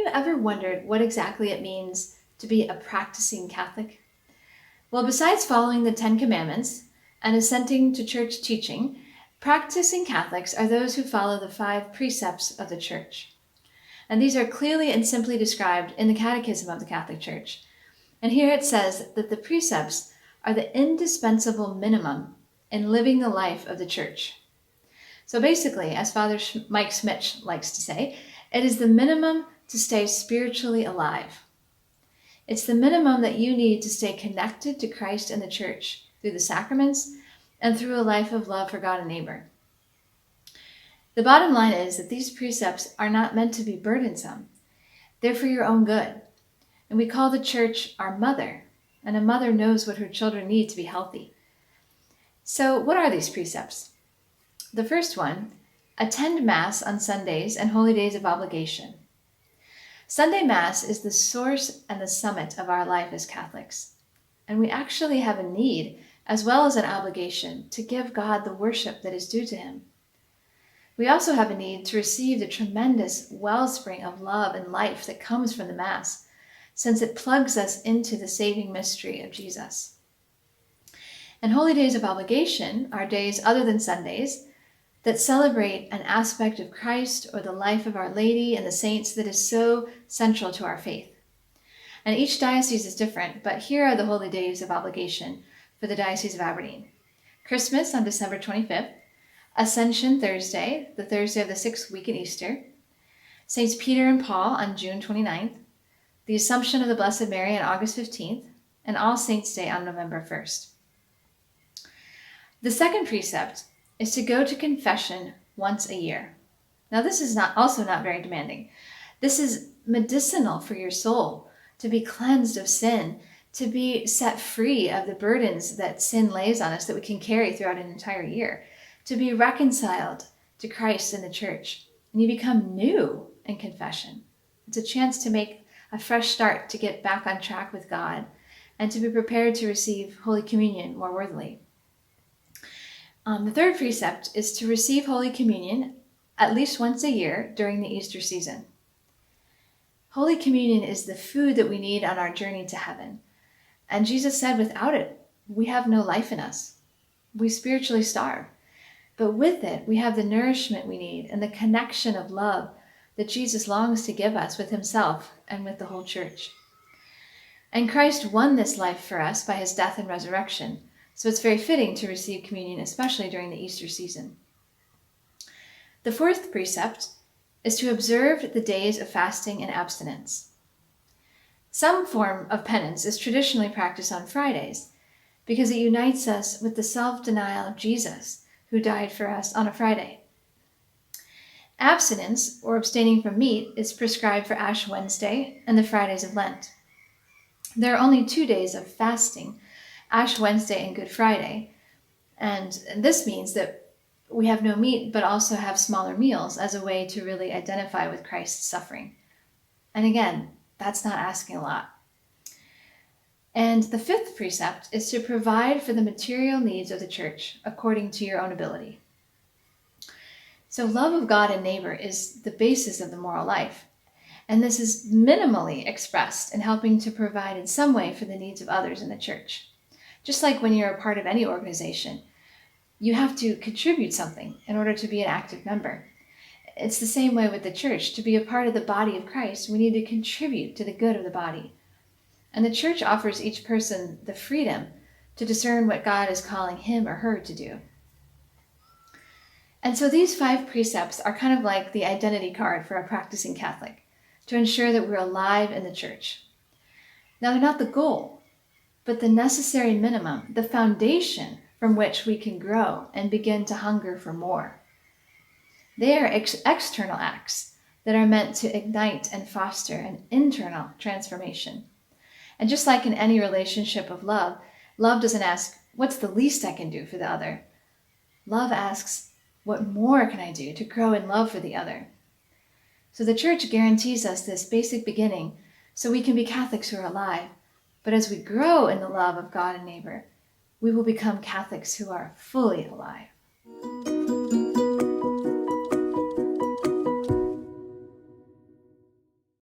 ever wondered what exactly it means to be a practicing Catholic? Well, besides following the Ten Commandments and assenting to church teaching, practicing Catholics are those who follow the 5 precepts of the Church. And these are clearly and simply described in the Catechism of the Catholic Church. And here it says that the precepts are the indispensable minimum in living the life of the Church. So basically, as Father Mike Schmitz likes to say, it is the minimum to stay spiritually alive. It's the minimum that you need to stay connected to Christ and the Church through the sacraments and through a life of love for God and neighbor. The bottom line is that these precepts are not meant to be burdensome. They're for your own good. And we call the Church our mother, and a mother knows what her children need to be healthy. So what are these precepts? The first one, attend Mass on Sundays and holy days of obligation. Sunday Mass is the source and the summit of our life as Catholics. And we actually have a need, as well as an obligation, to give God the worship that is due to him. We also have a need to receive the tremendous wellspring of love and life that comes from the Mass, since it plugs us into the saving mystery of Jesus. And holy days of obligation are days other than Sundays that celebrate an aspect of Christ or the life of Our Lady and the saints that is so central to our faith. And each diocese is different, but here are the holy days of obligation for the Diocese of Aberdeen. Christmas on December 25th, Ascension Thursday, the Thursday of the 6th week in Easter, Saints Peter and Paul on June 29th, the Assumption of the Blessed Mary on August 15th, and All Saints' Day on November 1st. The second precept is to go to confession once a year. Now this is also not very demanding. This is medicinal for your soul, to be cleansed of sin, to be set free of the burdens that sin lays on us that we can carry throughout an entire year, to be reconciled to Christ and the Church. And you become new in confession. It's a chance to make a fresh start, to get back on track with God, and to be prepared to receive Holy Communion more worthily. The third precept is to receive Holy Communion at least once a year during the Easter season. Holy Communion is the food that we need on our journey to heaven. And Jesus said without it, we have no life in us. We spiritually starve. But with it, we have the nourishment we need and the connection of love that Jesus longs to give us with himself and with the whole Church. And Christ won this life for us by his death and resurrection. So it's very fitting to receive communion, especially during the Easter season. The fourth precept is to observe the days of fasting and abstinence. Some form of penance is traditionally practiced on Fridays because it unites us with the self-denial of Jesus, who died for us on a Friday. Abstinence, or abstaining from meat, is prescribed for Ash Wednesday and the Fridays of Lent. There are only 2 days of fasting, Ash Wednesday and Good Friday, and this means that we have no meat but also have smaller meals as a way to really identify with Christ's suffering. And again, that's not asking a lot. And the fifth precept is to provide for the material needs of the Church according to your own ability. So love of God and neighbor is the basis of the moral life. And this is minimally expressed in helping to provide in some way for the needs of others in the Church. Just like when you're a part of any organization, you have to contribute something in order to be an active member. It's the same way with the Church. To be a part of the body of Christ, we need to contribute to the good of the body. And the Church offers each person the freedom to discern what God is calling him or her to do. And so these 5 precepts are kind of like the identity card for a practicing Catholic, to ensure that we're alive in the Church. Now, they're not the goal, but the necessary minimum, the foundation from which we can grow and begin to hunger for more. They are external acts that are meant to ignite and foster an internal transformation. And just like in any relationship of love, love doesn't ask, what's the least I can do for the other? Love asks, what more can I do to grow in love for the other? So the Church guarantees us this basic beginning so we can be Catholics who are alive. But as we grow in the love of God and neighbor, we will become Catholics who are fully alive.